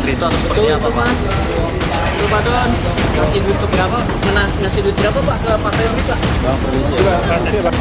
Rito atau seperti apa, Pak? Mas. Itu Pak Don, ngasih duit ke berapa? Ngasih duit berapa Pak ke Partai ini Pak? Terima kasih Pak.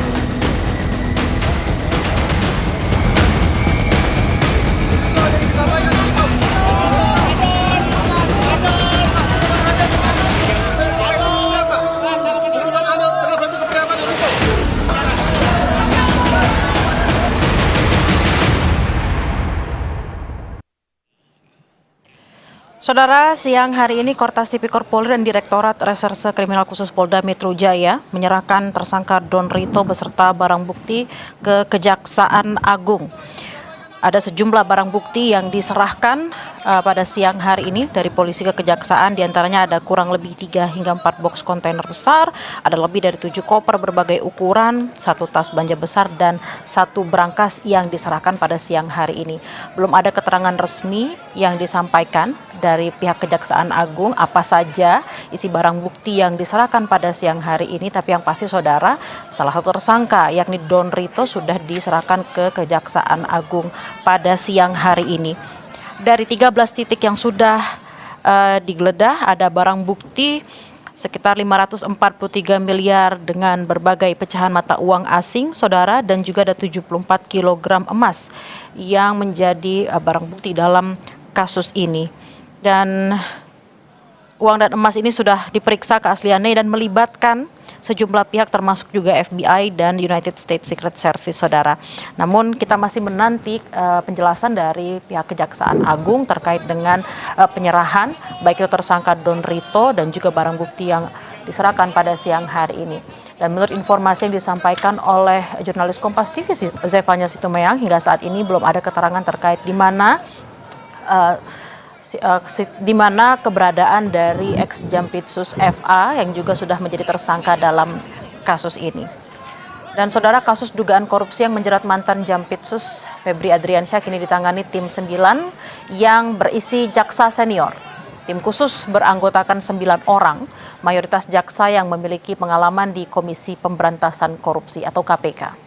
Saudara, siang hari ini Kortas Tipikor Polri dan Direktorat Reserse Kriminal Khusus Polda Metro Jaya menyerahkan tersangka Don Rito beserta barang bukti ke Kejaksaan Agung. Ada sejumlah barang bukti yang diserahkan pada siang hari ini dari polisi ke kejaksaan, diantaranya ada kurang lebih 3 hingga 4 box kontainer besar, ada lebih dari 7 koper berbagai ukuran, 1 tas belanja besar, dan 1 brankas yang diserahkan pada siang hari ini. Belum ada keterangan resmi yang disampaikan dari pihak Kejaksaan Agung apa saja isi barang bukti yang diserahkan pada siang hari ini, tapi yang pasti saudara, salah satu tersangka yakni Don Rito sudah diserahkan ke Kejaksaan Agung pada siang hari ini. Dari 13 titik yang sudah digeledah, ada barang bukti sekitar 543 miliar dengan berbagai pecahan mata uang asing, saudara, dan juga ada 74 kg emas yang menjadi barang bukti dalam kasus ini. Dan uang dan emas ini sudah diperiksa keasliannya dan melibatkan sejumlah pihak termasuk juga FBI dan United States Secret Service, saudara. Namun kita masih menanti penjelasan dari pihak Kejaksaan Agung terkait dengan penyerahan baik itu tersangka Don Rito dan juga barang bukti yang diserahkan pada siang hari ini. Dan menurut informasi yang disampaikan oleh jurnalis Kompas TV Zevanya Situmeyang, hingga saat ini belum ada keterangan terkait di mana keberadaan dari ex Jampitsus FA yang juga sudah menjadi tersangka dalam kasus ini. Dan saudara, kasus dugaan korupsi yang menjerat mantan Jampitsus Febri Adriansyah kini ditangani tim 9 yang berisi jaksa senior. Tim khusus beranggotakan 9 orang, mayoritas jaksa yang memiliki pengalaman di Komisi Pemberantasan Korupsi atau KPK.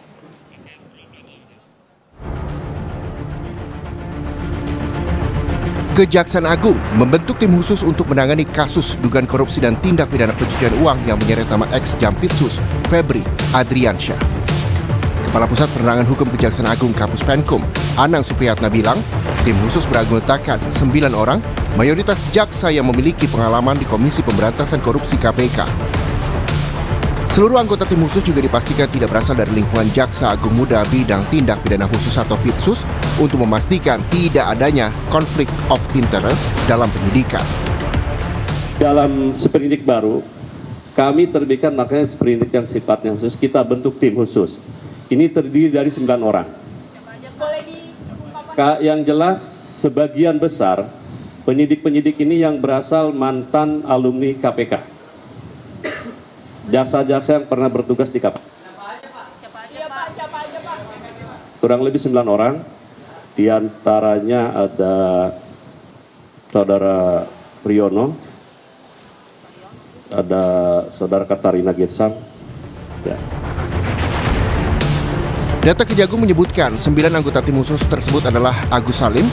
Kejaksaan Agung membentuk tim khusus untuk menangani kasus dugaan korupsi dan tindak pidana pencucian uang yang menyeret nama ex Jampitsus Febri Adriansyah. Kepala Pusat Penerangan Hukum Kejaksaan Agung Kapus Penkum, Anang Supriyatna bilang, tim khusus beranggotakan 9 orang, mayoritas jaksa yang memiliki pengalaman di Komisi Pemberantasan Korupsi KPK. Seluruh anggota tim khusus juga dipastikan tidak berasal dari lingkungan Jaksa Agung Muda Bidang Tindak Pidana Khusus atau PITSUS untuk memastikan tidak adanya konflik of interest dalam penyidikan. Dalam sprindik baru, kami terbitkan makanya sprindik yang sifatnya khusus, kita bentuk tim khusus. Ini terdiri dari 9 orang. Yang jelas sebagian besar penyidik-penyidik ini yang berasal mantan alumni KPK. Jaksa-jaksa yang pernah bertugas di KPK. Siapa aja, Pak? Kurang lebih 9 orang. Di antaranya ada Saudara Priyono, ada Saudara Katarina Girsang. Ya. Data Kejagung menyebutkan 9 anggota tim khusus tersebut adalah Agus Salim,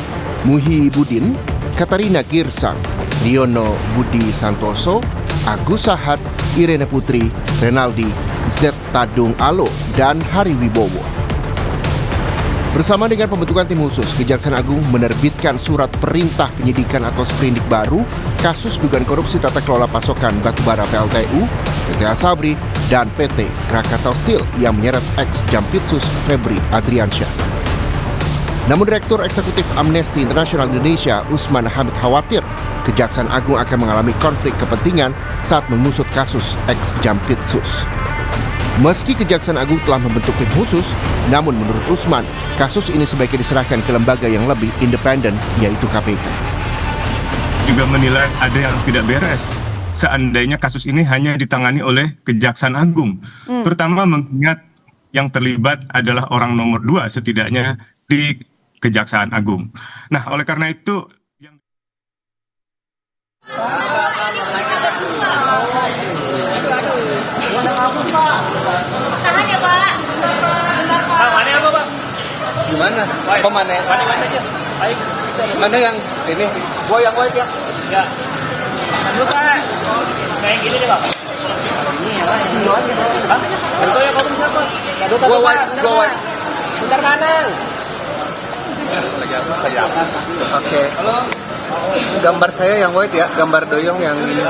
Muhibudin, Katarina Girsang, Riono Budi Santoso, Agus Sahat, Irene Putri, Renaldi, Z Tadung Alo, dan Hari Wibowo. Bersama dengan pembentukan tim khusus, Kejaksaan Agung menerbitkan surat perintah penyidikan atau sprindik baru kasus dugaan korupsi tata kelola pasokan batubara PLTU, PT Asabri, dan PT Krakatau Steel yang menyeret ex Jampitsus Febri Adriansyah. Namun Direktur Eksekutif Amnesty International Indonesia, Usman Hamid, khawatir Kejaksaan Agung akan mengalami konflik kepentingan saat mengusut kasus ex Jampitsus. Meski Kejaksaan Agung telah membentuk tim khusus, namun menurut Usman, kasus ini sebaiknya diserahkan ke lembaga yang lebih independen, yaitu KPK. Juga menilai ada yang tidak beres seandainya kasus ini hanya ditangani oleh Kejaksaan Agung. Terutama mengingat yang terlibat adalah orang nomor 2 setidaknya di Kejaksaan Agung. Nah, oleh karena itu Tahan ya, Pak. Mana apa, Pak? Gimana? Apa mana? Mana aja. Baik. Mana yang ini? Goyang white ya. Ya. Buka. Kayak gini deh, Bang. Ini ya, Pak. Ini white. Hah? Itu ya kamu siapa? Gua white. Bentar kanan. Oke. Halo. Gambar saya yang white ya, gambar doyong yang ini.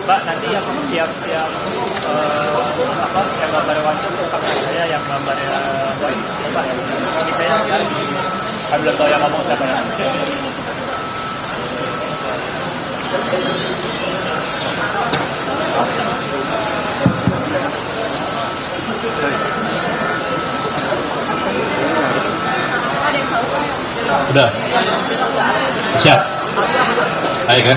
Mbak, nanti yang tiap yang gambar white itu saya yang gambarnya white. Coba ya. Ini saya ambil tahu yang ngomong siapa ya. Udah. Siap. Baik ya.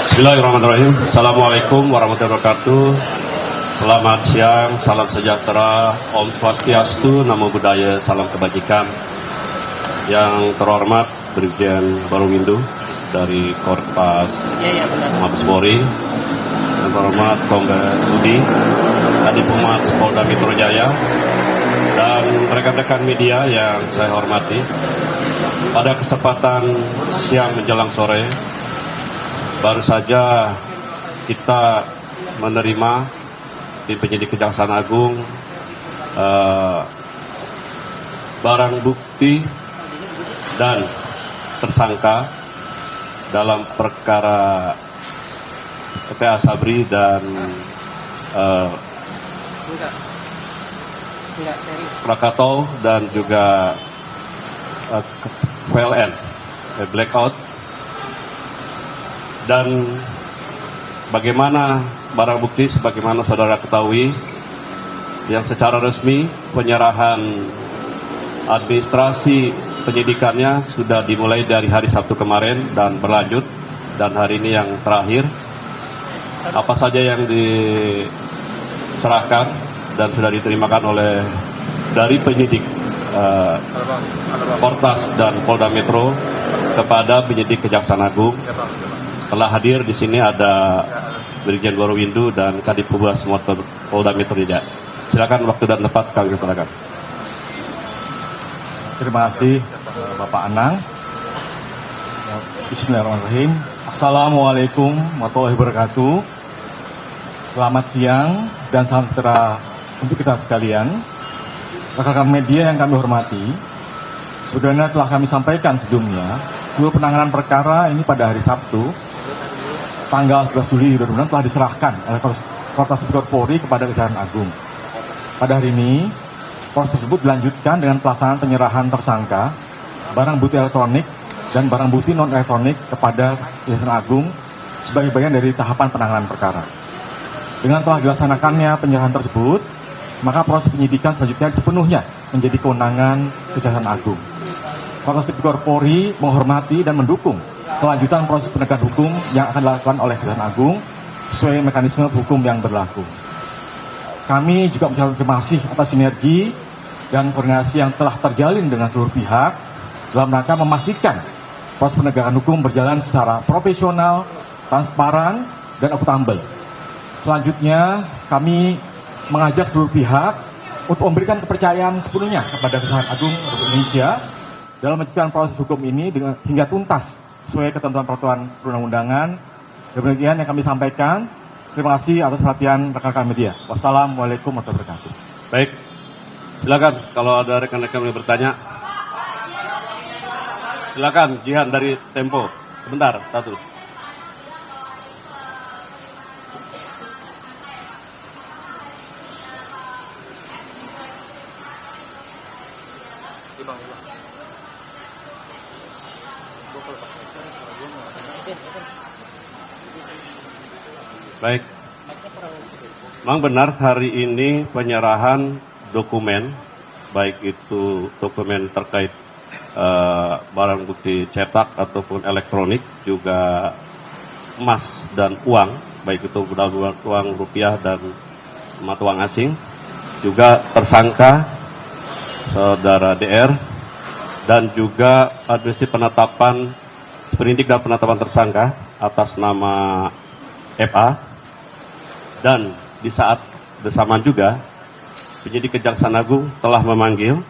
Bismillahirrahmanirrahim. Assalamualaikum warahmatullahi wabarakatuh. Selamat siang, salam sejahtera, Om Swastiastu, Namo Buddhaya, salam kebajikan. Yang terhormat Brigjen Barowindu dari Korpas Mabes Polri, yang terhormat Kombes Budi, Kadif Humas Polda Metro Jaya, dan rekan-rekan media yang saya hormati. Pada kesempatan siang menjelang sore, baru saja kita menerima tim penyidik Kejaksaan Agung barang bukti dan tersangka dalam perkara PA Sabri dan Krakatau dan juga PLN blackout. Dan bagaimana barang bukti sebagaimana saudara ketahui, yang secara resmi penyerahan administrasi penyidikannya sudah dimulai dari hari Sabtu kemarin dan berlanjut, dan hari ini yang terakhir. Apa saja yang diserahkan dan sudah diterimakan oleh dari penyidik Kortas dan Polda Metro kepada penyidik Kejaksaan Agung. Telah hadir di sini ada Brigjen Barowindu dan Kadif Humas Polda Metro Jaya. Silakan waktu dan tempat kami persilakan. Terima kasih Bapak Anang. Bismillahirrahmanirrahim. Assalamualaikum warahmatullahi wabarakatuh. Selamat siang dan salam sejahtera untuk kita sekalian. Rekan-rekan media yang kami hormati, sebagaimana telah kami sampaikan sebelumnya, seluruh penanganan perkara ini pada hari Sabtu, tanggal 11 Juli 2006 telah diserahkan oleh Kortas Tipikor Polri kepada Kejaksaan Agung. Pada hari ini, proses tersebut dilanjutkan dengan pelaksanaan penyerahan tersangka, barang bukti elektronik, dan barang bukti non-elektronik kepada Kejaksaan Agung sebagai bagian dari tahapan penanganan perkara. Dengan telah dilaksanakannya penyerahan tersebut, maka proses penyidikan selanjutnya sepenuhnya menjadi kewenangan Kejaksaan Agung. Kortas Tipikor Polri menghormati dan mendukung kelanjutan proses penegakan hukum yang akan dilakukan oleh Kejaksaan Agung sesuai mekanisme hukum yang berlaku. Kami juga mengucapkan terima kasih atas sinergi dan koordinasi yang telah terjalin dengan seluruh pihak dalam rangka memastikan proses penegakan hukum berjalan secara profesional, transparan, dan akuntabel. Selanjutnya, kami mengajak seluruh pihak untuk memberikan kepercayaan sepenuhnya kepada Kejaksaan Agung Republik Indonesia dalam melanjutkan proses hukum ini hingga tuntas sesuai ketentuan peraturan perundang-undangan. Demikian yang kami sampaikan. Terima kasih atas perhatian rekan-rekan media. Wassalamualaikum warahmatullahi wabarakatuh. Baik, silakan kalau ada rekan-rekan yang bertanya. Silakan, Jihan dari Tempo. Sebentar, satu. Baik, memang benar hari ini penyerahan dokumen, baik itu dokumen terkait barang bukti cetak ataupun elektronik, juga emas dan uang, baik itu uang rupiah dan mata uang asing, juga tersangka saudara DR, dan juga administrasi penetapan sprindik dan penetapan tersangka atas nama FA. Dan di saat bersamaan juga penyidik Kejaksaan Agung telah memanggil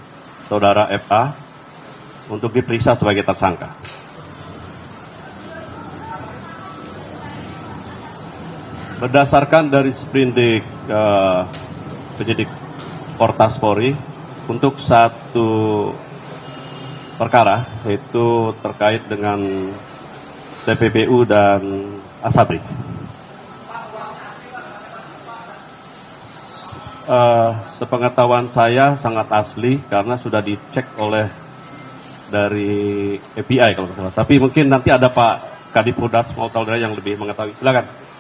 saudara FA untuk diperiksa sebagai tersangka. Berdasarkan dari sprindik penyidik Kortas Polri untuk satu perkara, yaitu terkait dengan TPPU dan Asabri. Sepengetahuan saya sangat asli karena sudah dicek oleh dari API kalau tidak salah. Tapi mungkin nanti ada Pak Kadiphumas Polda yang lebih mengetahui. Silakan.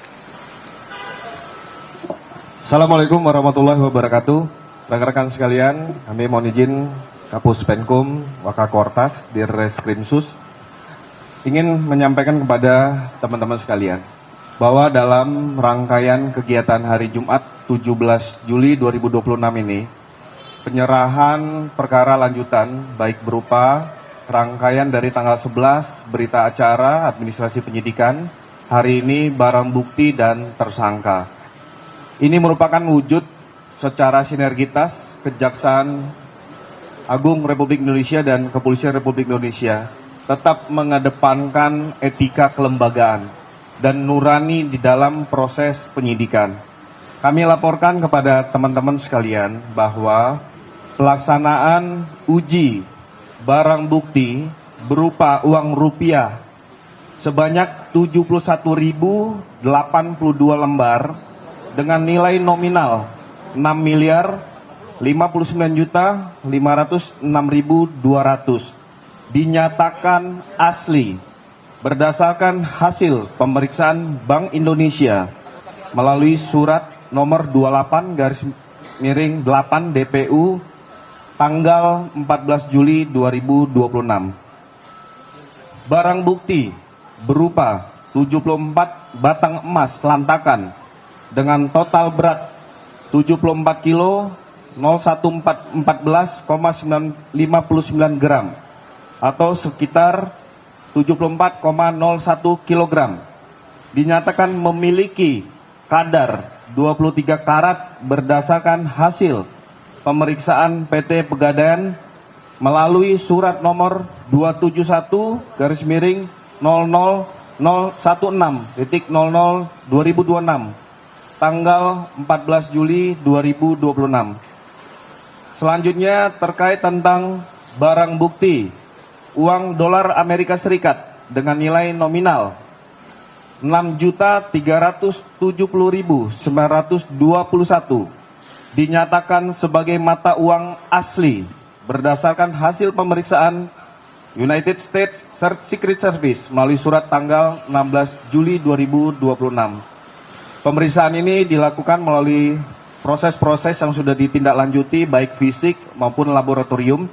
Assalamualaikum warahmatullahi wabarakatuh. Rekan-rekan sekalian, kami mohon izin Kapus Penkum, Wakakortas, Dirreskrimsus, ingin menyampaikan kepada teman-teman sekalian bahwa dalam rangkaian kegiatan hari Jumat 17 Juli 2026 ini, penyerahan perkara lanjutan baik berupa rangkaian dari tanggal 11 berita acara administrasi penyidikan, hari ini barang bukti dan tersangka. Ini merupakan wujud secara sinergitas Kejaksaan Agung Republik Indonesia dan Kepolisian Republik Indonesia tetap mengedepankan etika kelembagaan dan nurani di dalam proses penyidikan. Kami laporkan kepada teman-teman sekalian bahwa pelaksanaan uji barang bukti berupa uang rupiah sebanyak 71.082 lembar dengan nilai nominal 6.059.506.200 dinyatakan asli berdasarkan hasil pemeriksaan Bank Indonesia melalui surat nomor 28/8 DPU tanggal 14 Juli 2026. Barang bukti berupa 74 batang emas lantakan dengan total berat 74 kilo 01459 gram atau sekitar 74,01 kilogram dinyatakan memiliki kadar 23 karat berdasarkan hasil pemeriksaan PT Pegadaian melalui surat nomor 271-0016.00/2026 tanggal 14 Juli 2026. Selanjutnya terkait tentang barang bukti uang dolar Amerika Serikat dengan nilai nominal 6.370.921 dinyatakan sebagai mata uang asli berdasarkan hasil pemeriksaan United States Secret Service melalui surat tanggal 16 Juli 2026. Pemeriksaan ini dilakukan melalui proses-proses yang sudah ditindaklanjuti baik fisik maupun laboratorium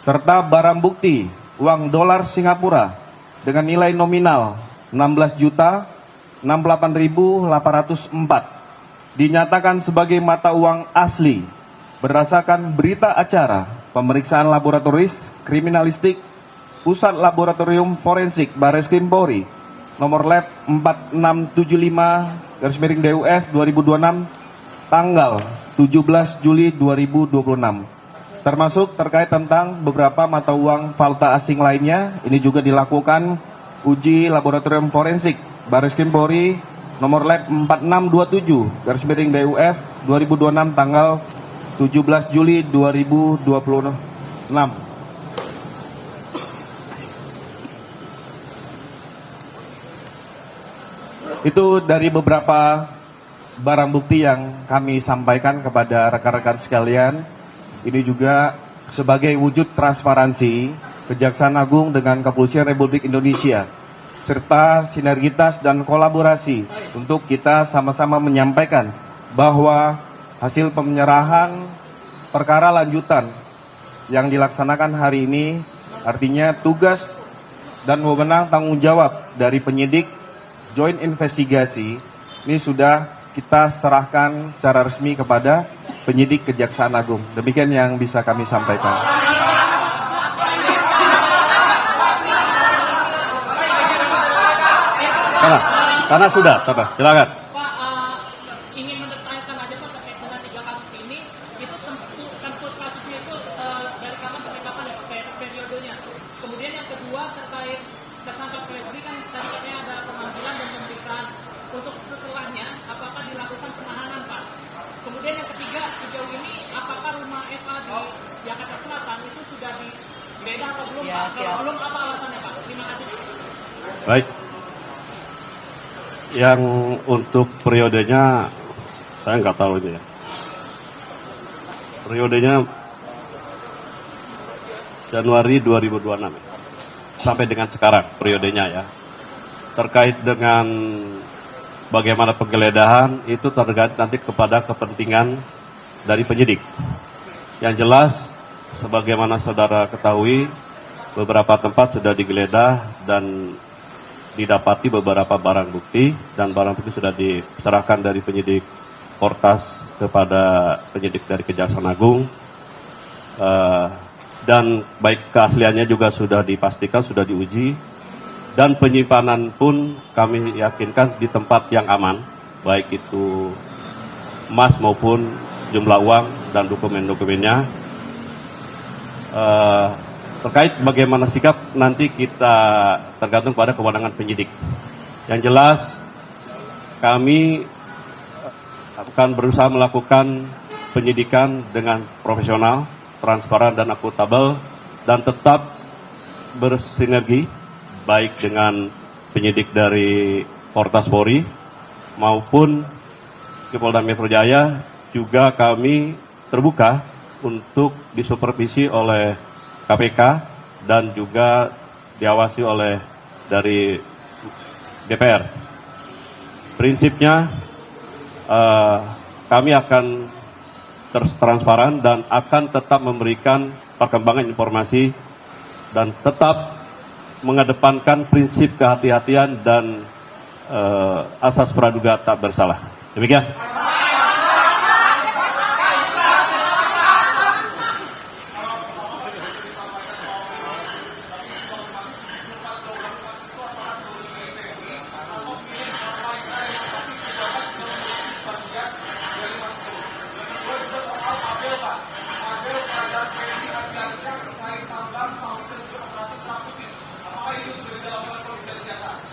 serta barang bukti uang dolar Singapura dengan nilai nominal 16.068.804 dinyatakan sebagai mata uang asli berdasarkan berita acara pemeriksaan laboratoris kriminalistik Pusat Laboratorium Forensik Barreskrim Polri nomor lab 4675/DUF 2026 tanggal 17 Juli 2026 termasuk terkait tentang beberapa mata uang valuta asing lainnya. Ini juga dilakukan uji laboratorium forensik Barreskrim Polri nomor lab 4627/DUF 2026 tanggal 17 Juli 2026. Itu dari beberapa barang bukti yang kami sampaikan kepada rekan-rekan sekalian. Ini juga sebagai wujud transparansi Kejaksaan Agung dengan Kepolisian Republik Indonesia serta sinergitas dan kolaborasi untuk kita sama-sama menyampaikan bahwa hasil penyerahan perkara lanjutan yang dilaksanakan hari ini artinya tugas dan wewenang tanggung jawab dari penyidik joint investigasi ini sudah kita serahkan secara resmi kepada penyidik Kejaksaan Agung. Demikian yang bisa kami sampaikan. Karena sudah, silakan. Pak, ingin mendetailkan aja Pak terkait dengan 3 kasus ini, itu tempus kasusnya itu dari kapan sampai kapan ya Pak periodenya. Kemudian yang kedua terkait tersangka Febri kan tadi katanya ada pemanggilan dan pemeriksaan untuk setelahnya apakah dilakukan penahanan, Pak? Kemudian yang ketiga, sejauh ini apakah rumah Eva di Jakarta Selatan itu sudah digeledah atau belum, Pak? Kalau belum, apa alasannya, Pak? Terima kasih. Baik. Yang untuk periodenya saya nggak tahu itu ya. Periodenya Januari 2026 sampai dengan sekarang periodenya ya. Terkait dengan bagaimana penggeledahan itu tergantung nanti kepada kepentingan dari penyidik. Yang jelas sebagaimana saudara ketahui beberapa tempat sudah digeledah dan didapati beberapa barang bukti dan barang bukti sudah diserahkan dari penyidik Portas kepada penyidik dari Kejaksaan Agung dan baik keasliannya juga sudah dipastikan, sudah diuji dan penyimpanan pun kami yakinkan di tempat yang aman, baik itu emas maupun jumlah uang dan dokumen-dokumennya. Terkait bagaimana sikap nanti kita tergantung pada kewenangan penyidik. Yang jelas kami akan berusaha melakukan penyidikan dengan profesional, transparan dan akuntabel dan tetap bersinergi baik dengan penyidik dari Portas Polri maupun Polda Metro Jaya. Juga kami terbuka untuk disupervisi oleh KPK dan juga diawasi oleh dari DPR. Prinsipnya kami akan transparan dan akan tetap memberikan perkembangan informasi dan tetap mengedepankan prinsip kehati-hatian dan asas praduga tak bersalah. Demikian.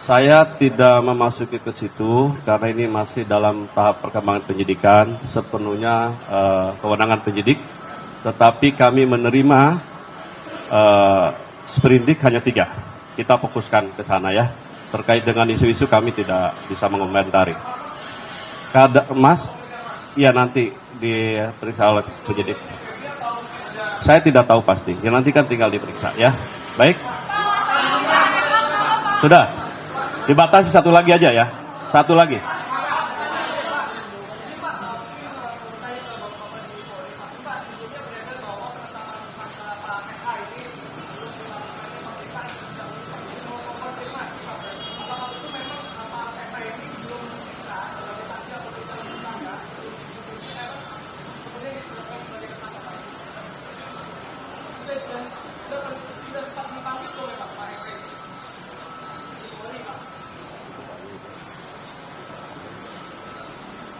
Saya tidak memasuki ke situ karena ini masih dalam tahap perkembangan penyidikan, sepenuhnya kewenangan penyidik. Tetapi kami menerima sprindik hanya 3. Kita fokuskan ke sana ya. Terkait dengan isu-isu kami tidak bisa mengomentari. Kadar emas, ya nanti diperiksa oleh penyidik. Saya tidak tahu pasti, ya nanti kan tinggal diperiksa ya. Baik. Sudah. Dibatasi satu lagi aja ya. Satu lagi.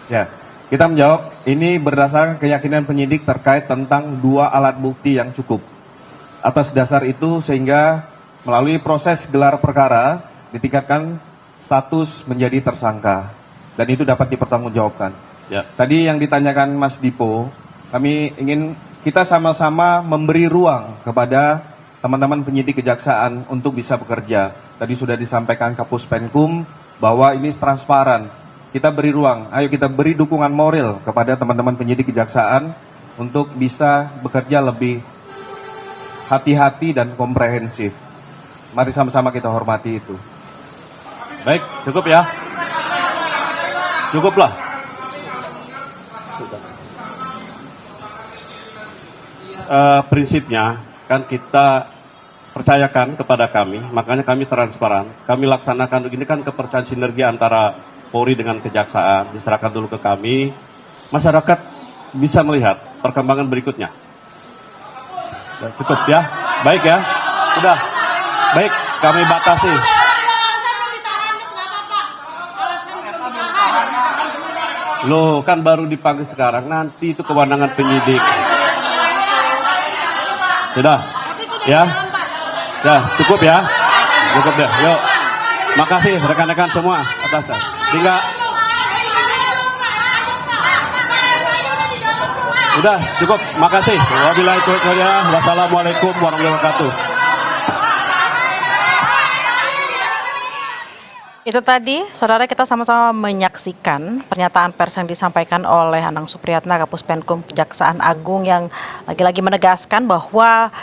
Ya, kita menjawab ini berdasarkan keyakinan penyidik terkait tentang 2 alat bukti yang cukup. Atas dasar itu sehingga melalui proses gelar perkara ditingkatkan status menjadi tersangka dan itu dapat dipertanggungjawabkan. Ya. Tadi yang ditanyakan Mas Dipo, kami ingin kita sama-sama memberi ruang kepada teman-teman penyidik kejaksaan untuk bisa bekerja. Tadi sudah disampaikan Kapus Penkum bahwa ini transparan. Kita beri ruang, ayo kita beri dukungan moral kepada teman-teman penyidik kejaksaan untuk bisa bekerja lebih hati-hati dan komprehensif. Mari sama-sama kita hormati itu. Baik, cukup ya. Cukuplah. Prinsipnya kan kita percayakan kepada kami, makanya kami transparan. Kami laksanakan ini kan kepercayaan sinergi antara Polri dengan kejaksaan, diserahkan dulu ke kami, masyarakat bisa melihat perkembangan berikutnya. Cukup ya, baik ya, sudah, baik kami batasi. Loh, kan baru dipanggil sekarang, nanti itu kewenangan penyidik. Sudah, ya, cukup ya, cukup deh, yuk. Makasih rekan-rekan semua atas. Hingga Udah, cukup. Makasih. Wabillahi taufiq wal hidayah. Wassalamualaikum warahmatullahi wabarakatuh. Itu tadi, saudara, kita sama-sama menyaksikan pernyataan pers yang disampaikan oleh Anang Supriyatna, Kapus Penkum Kejaksaan Agung, yang lagi-lagi menegaskan bahwa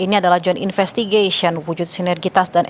ini adalah joint investigation, wujud sinergitas dan